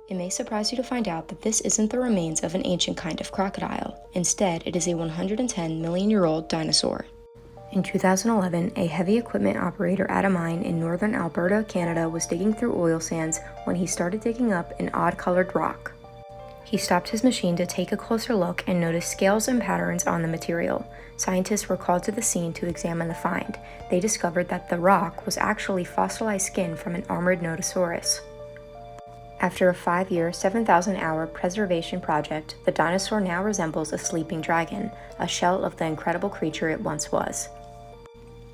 It may surprise you to find out that this isn't the remains of an ancient kind of crocodile. Instead, it is a 110-million-year-old dinosaur. In 2011, a heavy equipment operator at a mine in northern Alberta, Canada was digging through oil sands when he started digging up an odd-colored rock. He stopped his machine to take a closer look and noticed scales and patterns on the material. Scientists were called to the scene to examine the find. They discovered that the rock was actually fossilized skin from an armored nodosaurus. After a 5-year, 7,000-hour preservation project, the dinosaur now resembles a sleeping dragon, a shell of the incredible creature it once was.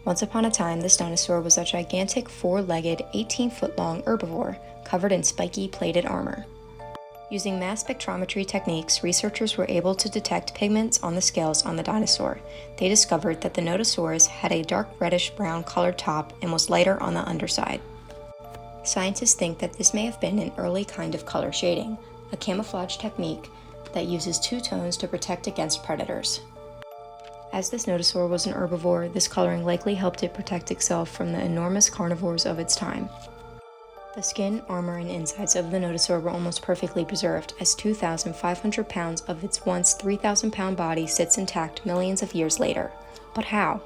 Once upon a time, this dinosaur was a gigantic 4-legged, 18-foot-long herbivore, covered in spiky, plated armor. Using mass spectrometry techniques, researchers were able to detect pigments on the scales on the dinosaur. They discovered that the nodosaurus had a dark reddish-brown colored top and was lighter on the underside. Scientists think that this may have been an early kind of color shading, a camouflage technique that uses two tones to protect against predators. As this nodosaur was an herbivore, this coloring likely helped it protect itself from the enormous carnivores of its time. The skin, armor, and insides of the nodosaur were almost perfectly preserved, as 2,500 pounds of its once 3,000-pound body sits intact millions of years later. But how?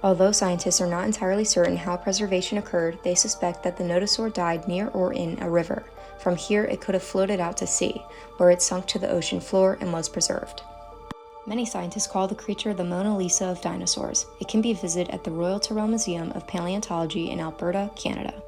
Although scientists are not entirely certain how preservation occurred, they suspect that the nodosaur died near or in a river. From here, it could have floated out to sea, where it sunk to the ocean floor and was preserved. Many scientists call the creature the Mona Lisa of dinosaurs. It can be visited at the Royal Tyrrell Museum of Paleontology in Alberta, Canada.